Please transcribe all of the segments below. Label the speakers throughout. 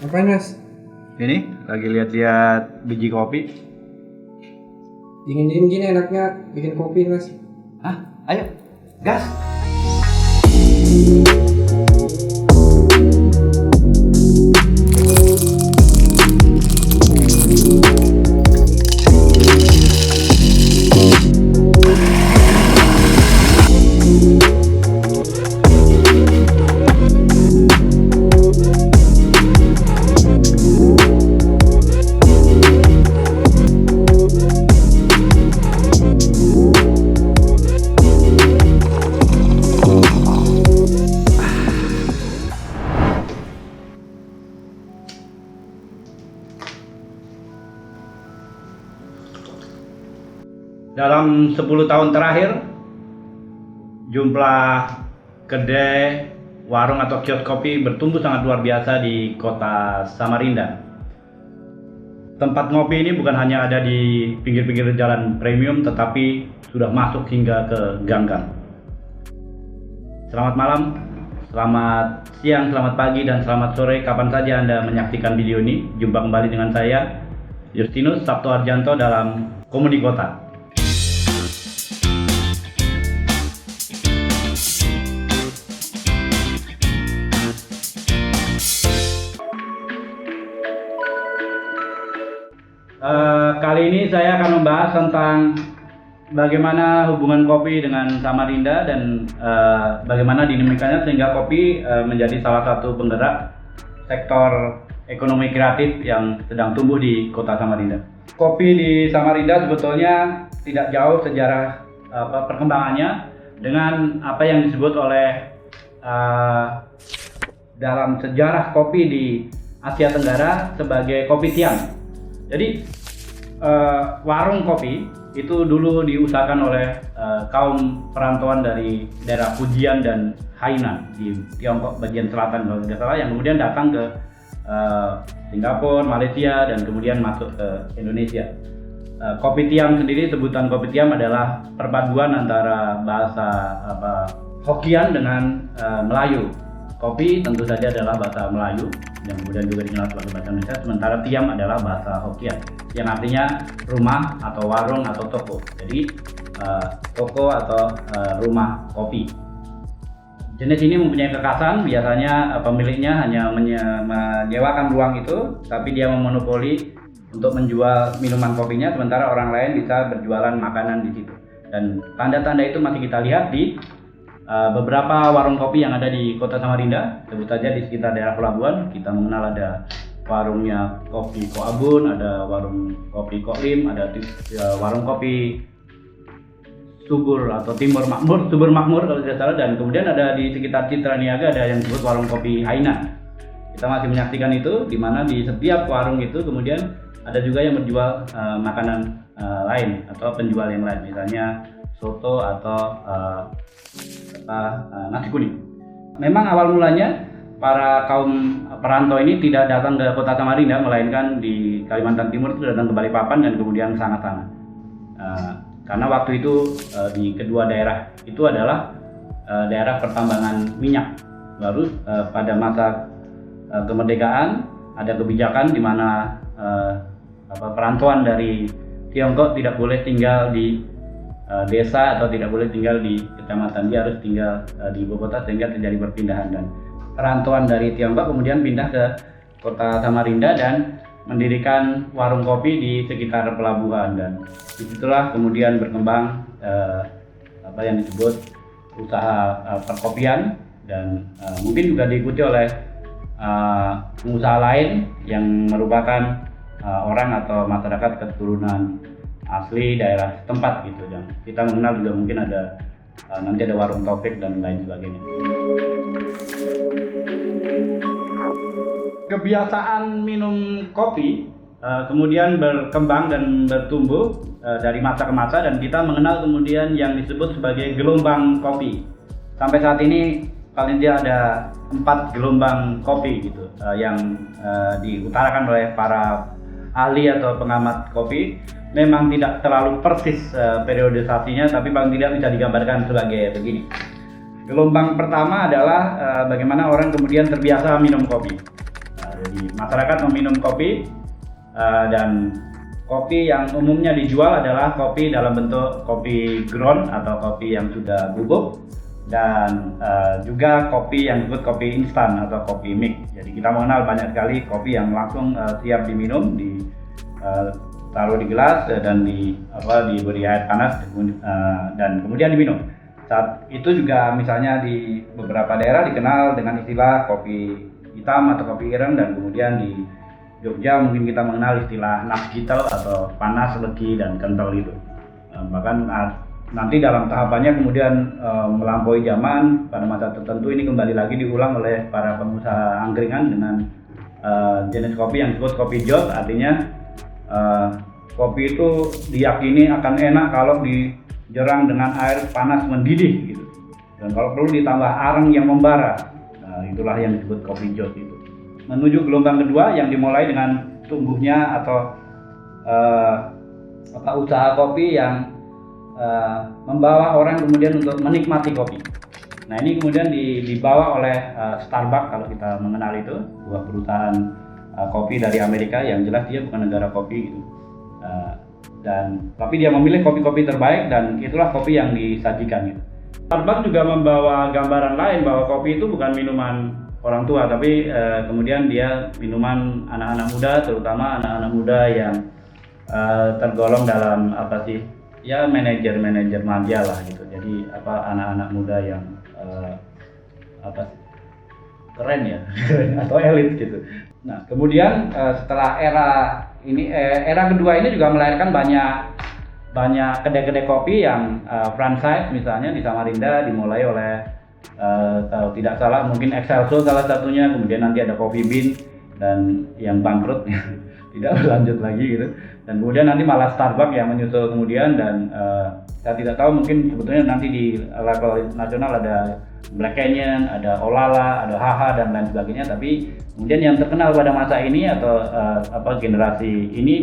Speaker 1: Ngapain Mas?
Speaker 2: Ini lagi lihat-lihat biji kopi.
Speaker 1: Dingin-dingin gini enaknya bikin kopi Mas.
Speaker 2: Ayo, gas. Dalam 10 tahun terakhir, jumlah kedai, warung atau kios kopi bertumbuh sangat luar biasa di kota Samarinda. Tempat ngopi ini bukan hanya ada di pinggir-pinggir jalan premium, tetapi sudah masuk hingga ke gang-gang. Selamat malam, selamat siang, selamat pagi, dan selamat sore kapan saja Anda menyaksikan video ini. Jumpa kembali dengan saya, Justinus Sabto Arjanto dalam Komuni Kota. Kali ini saya akan membahas tentang bagaimana hubungan kopi dengan Samarinda dan bagaimana dinamikanya sehingga kopi menjadi salah satu penggerak sektor ekonomi kreatif yang sedang tumbuh di kota Samarinda. Kopi di Samarinda sebetulnya tidak jauh sejarah perkembangannya dengan apa yang disebut oleh dalam sejarah kopi di Asia Tenggara sebagai kopi tiam. Jadi warung kopi itu dulu diusahakan oleh kaum perantauan dari daerah Fujian dan Hainan di Tiongkok bagian selatan kalau tidak salah, yang kemudian datang ke Singapura, Malaysia, dan kemudian masuk ke Indonesia. Kopi tiam sendiri, sebutan kopi tiam adalah perpaduan antara bahasa Hokkien dengan Melayu. Kopi tentu saja adalah bahasa Melayu yang kemudian juga dikenal sebagai bahasa Indonesia, sementara tiam adalah bahasa Hokkien yang artinya rumah atau warung atau toko. Jadi toko atau rumah kopi. Jenis ini mempunyai kekhasan, biasanya pemiliknya hanya menyewakan ruang itu, tapi dia memonopoli untuk menjual minuman kopinya, sementara orang lain bisa berjualan makanan di situ. Dan tanda-tanda itu masih kita lihat di beberapa warung kopi yang ada di kota Samarinda. Sebut saja di sekitar daerah pelabuhan, kita mengenal ada warungnya kopi Ko Abun, ada warung kopi Ko Lim, ada warung kopi Subur atau Subur Makmur kalau tidak salah, dan kemudian ada di sekitar Citra Niaga ada yang disebut warung kopi Hainan. Kita masih menyaksikan itu, di mana di setiap warung itu kemudian ada juga yang menjual makanan lain atau penjual yang lain, misalnya soto atau nasi kuning. Memang awal mulanya para kaum perantau ini tidak datang ke kota Samarinda, melainkan di Kalimantan Timur itu datang ke Balikpapan dan kemudian ke sana. Karena waktu itu di kedua daerah itu adalah daerah pertambangan minyak. Lalu pada masa kemerdekaan ada kebijakan di mana perantauan dari Tiongkok tidak boleh tinggal di desa atau tidak boleh tinggal di kecamatan, dia harus tinggal di ibu kota, sehingga terjadi perpindahan, dan perantauan dari Tiongkok kemudian pindah ke kota Samarinda dan mendirikan warung kopi di sekitar pelabuhan, dan disitulah kemudian berkembang apa yang disebut usaha perkopian, dan mungkin juga diikuti oleh pengusaha lain yang merupakan orang atau masyarakat keturunan asli daerah setempat gitu, dan kita mengenal juga mungkin ada nanti ada warung Taufik dan lain sebagainya. Kebiasaan minum kopi kemudian berkembang dan bertumbuh dari masa ke masa, dan kita mengenal kemudian yang disebut sebagai gelombang kopi. Sampai saat ini paling tidak ada 4 gelombang kopi gitu yang diutarakan oleh para ahli atau pengamat kopi. Memang tidak terlalu persis periodisasinya, tapi paling tidak bisa digambarkan sebagai begini. Gelombang pertama adalah bagaimana orang kemudian terbiasa minum kopi. Jadi masyarakat meminum kopi dan kopi yang umumnya dijual adalah kopi dalam bentuk kopi ground atau kopi yang sudah bubuk, dan juga kopi yang disebut kopi instan atau kopi mix. Jadi kita mengenal banyak sekali kopi yang langsung siap diminum, taruh di gelas dan diberi air panas dan kemudian diminum. Saat itu juga misalnya di beberapa daerah dikenal dengan istilah kopi hitam atau kopi ireng, dan kemudian di Jogja mungkin kita mengenal istilah nasgitel atau panas, legi, dan kental itu. Bahkan nanti dalam tahapannya kemudian melampaui zaman, pada masa tertentu ini kembali lagi diulang oleh para pengusaha angkringan dengan jenis kopi yang disebut kopi jot. Artinya kopi itu diyakini akan enak kalau dijerang dengan air panas mendidih gitu. Dan kalau perlu ditambah arang yang membara. Nah, itulah yang disebut kopi jot itu. Menuju gelombang kedua yang dimulai dengan tumbuhnya atau usaha kopi yang membawa orang kemudian untuk menikmati kopi. Nah, ini kemudian dibawa oleh Starbucks, kalau kita mengenal itu, sebuah perusahaan kopi dari Amerika yang jelas dia bukan negara kopi gitu. Tapi dia memilih kopi-kopi terbaik dan itulah kopi yang disajikan gitu. Starbucks juga membawa gambaran lain bahwa kopi itu bukan minuman orang tua, tapi kemudian dia minuman anak-anak muda, terutama anak-anak muda yang tergolong dalam manajer manja lah gitu. Jadi anak-anak muda yang keren ya atau elit gitu. Nah, kemudian setelah era kedua ini juga melahirkan banyak kedai-kedai kopi yang franchise, misalnya di Samarinda dimulai oleh kalau tidak salah mungkin Excelso salah satunya, kemudian nanti ada Coffee Bean dan yang bangkrut tidak berlanjut lagi gitu, dan kemudian nanti malah Starbucks yang menyusul kemudian, dan saya tidak tahu mungkin sebetulnya nanti di level nasional ada Black Canyon, ada Olala, ada HH dan lain sebagainya, tapi kemudian yang terkenal pada masa ini atau generasi ini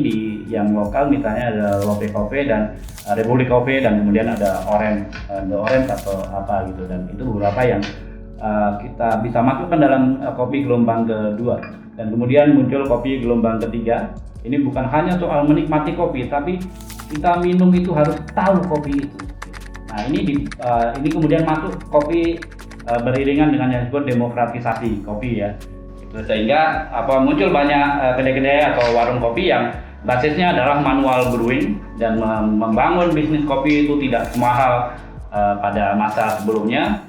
Speaker 2: yang lokal misalnya ada Lope Coffee dan Republic Coffee, dan kemudian ada The Orange atau apa gitu, dan itu beberapa yang kita bisa masukkan dalam kopi gelombang kedua. Dan kemudian muncul kopi gelombang ketiga. Ini bukan hanya soal menikmati kopi, tapi kita minum itu harus tahu kopi itu. Nah, ini kemudian masuk kopi beriringan dengan yang disebut demokratisasi kopi ya. Sehingga muncul banyak kedai-kedai atau warung kopi yang basisnya adalah manual brewing, dan membangun bisnis kopi itu tidak semahal pada masa sebelumnya.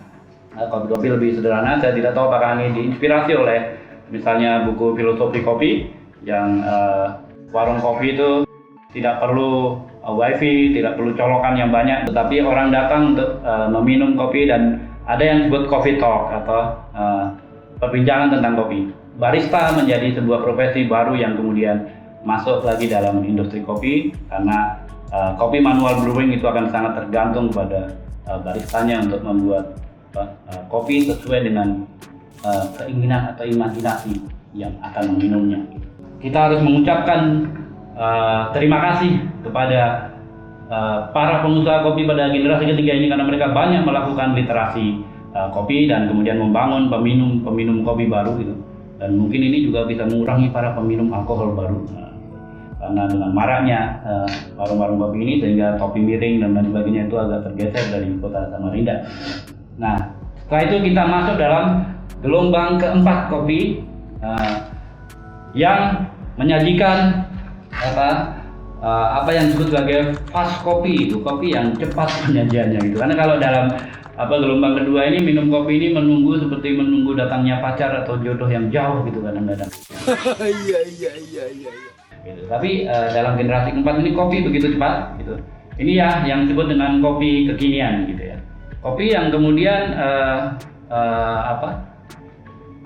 Speaker 2: Kopi lebih sederhana. Saya tidak tahu apakah ini diinspirasi oleh misalnya buku filosofi kopi yang warung kopi itu tidak perlu wifi, tidak perlu colokan yang banyak, tetapi orang datang untuk meminum kopi, dan ada yang disebut coffee talk atau perbincangan tentang kopi. Barista menjadi sebuah profesi baru yang kemudian masuk lagi dalam industri kopi, karena kopi manual brewing itu akan sangat tergantung pada baristanya untuk membuat kopi sesuai dengan keinginan atau imajinasi yang akan meminumnya. Kita harus mengucapkan terima kasih kepada para pengusaha kopi pada generasi ketiga ini, karena mereka banyak melakukan literasi kopi dan kemudian membangun peminum kopi baru gitu. Dan mungkin ini juga bisa mengurangi para peminum alkohol baru, karena dengan maraknya warung-warung kopi ini, sehingga topi miring dan lain sebagainya itu agak tergeser dari kota Samarinda. Nah, setelah itu kita masuk dalam gelombang keempat kopi yang menyajikan apa yang disebut sebagai fast kopi, itu kopi yang cepat penyajiannya gitu. Karena kalau dalam gelombang kedua ini minum kopi ini menunggu seperti menunggu datangnya pacar atau jodoh yang jauh gitu kadang-kadang. Iya. Gitu. Tapi dalam generasi keempat ini kopi begitu cepat gitu. Ini ya yang disebut dengan kopi kekinian gitu ya. Kopi yang kemudian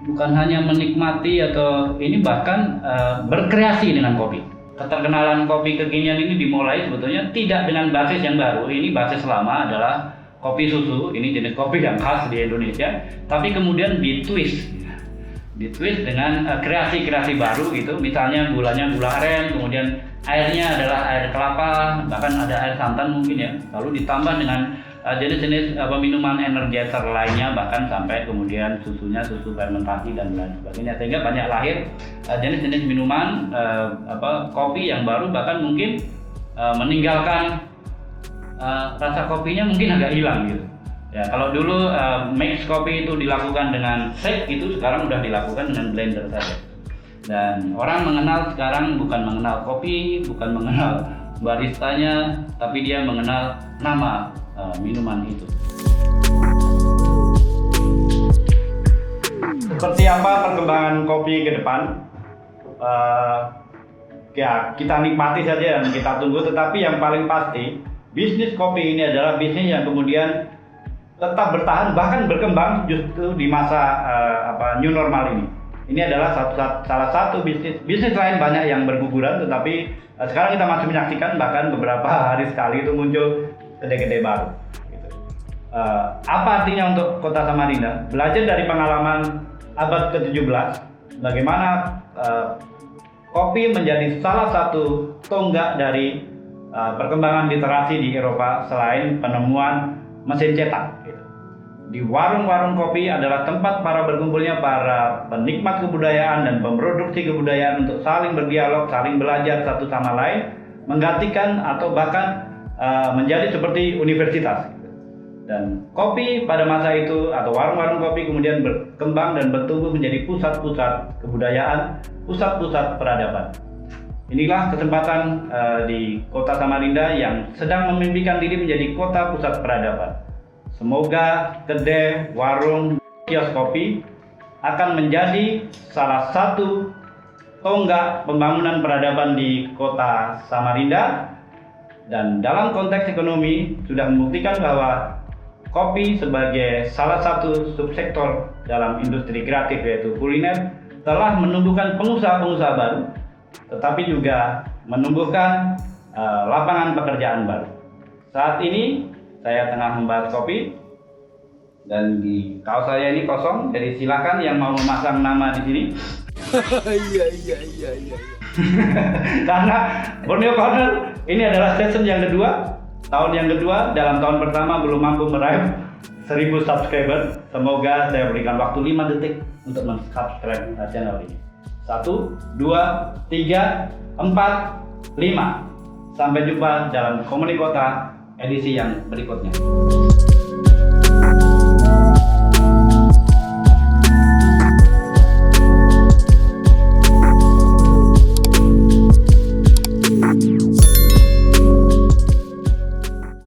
Speaker 2: bukan hanya menikmati atau ini bahkan berkreasi dengan kopi. Keterkenalan kopi kekinian ini dimulai sebetulnya tidak dengan basis yang baru. Ini basis lama adalah kopi susu. Ini jenis kopi yang khas di Indonesia, tapi kemudian ditwist dengan kreasi-kreasi baru gitu. Misalnya gulanya gula aren, kemudian airnya adalah air kelapa, bahkan ada air santan mungkin ya. Lalu ditambah dengan jenis-jenis minuman energizer lainnya, bahkan sampai kemudian susunya susu fermentasi dan lain sebagainya, sehingga banyak lahir jenis-jenis minuman kopi yang baru, bahkan mungkin meninggalkan rasa kopinya mungkin agak hilang gitu. Ya, kalau dulu mix kopi itu dilakukan dengan shake, itu sekarang udah dilakukan dengan blender saja. Dan orang mengenal sekarang bukan mengenal kopi, bukan mengenal baristanya, tapi dia mengenal nama minuman itu. Seperti apa perkembangan kopi ke depan? Ya, kita nikmati saja dan kita tunggu. Tetapi yang paling pasti, bisnis kopi ini adalah bisnis yang kemudian tetap bertahan, bahkan berkembang justru di masa new normal ini. Ini adalah salah satu bisnis lain banyak yang berguguran, tetapi sekarang kita masih menyaksikan, bahkan beberapa hari sekali itu muncul kedai-kedai baru. Gitu. Apa artinya untuk Kota Samarinda? Belajar dari pengalaman abad ke-17, bagaimana kopi menjadi salah satu tonggak dari perkembangan literasi di Eropa selain penemuan mesin cetak. Gitu. Di warung-warung kopi adalah tempat para berkumpulnya para penikmat kebudayaan dan pemroduksi kebudayaan untuk saling berdialog, saling belajar satu sama lain, menggantikan atau bahkan menjadi seperti universitas. Dan kopi pada masa itu atau warung-warung kopi kemudian berkembang dan bertumbuh menjadi pusat-pusat kebudayaan, pusat-pusat peradaban. Inilah kesempatan di Kota Samarinda yang sedang memimpikan diri menjadi kota pusat peradaban. Semoga kedai, warung, kios kopi akan menjadi salah satu tonggak pembangunan peradaban di Kota Samarinda, dan dalam konteks ekonomi sudah membuktikan bahwa kopi sebagai salah satu subsektor dalam industri kreatif yaitu kuliner telah menumbuhkan pengusaha-pengusaha baru, tetapi juga menumbuhkan lapangan pekerjaan baru. Saat ini saya tengah membahas kopi dan di kaos saya ini kosong, jadi silakan yang mau memasang nama di sini. Iya. Karena Borneo Corner ini adalah season yang kedua, tahun yang kedua. Dalam tahun pertama belum mampu meraih 1000 subscriber. Semoga saya berikan waktu 5 detik untuk men-subscribe channel ini. 1, 2, 3, 4, 5. Sampai jumpa dalam Komunikota edisi yang berikutnya.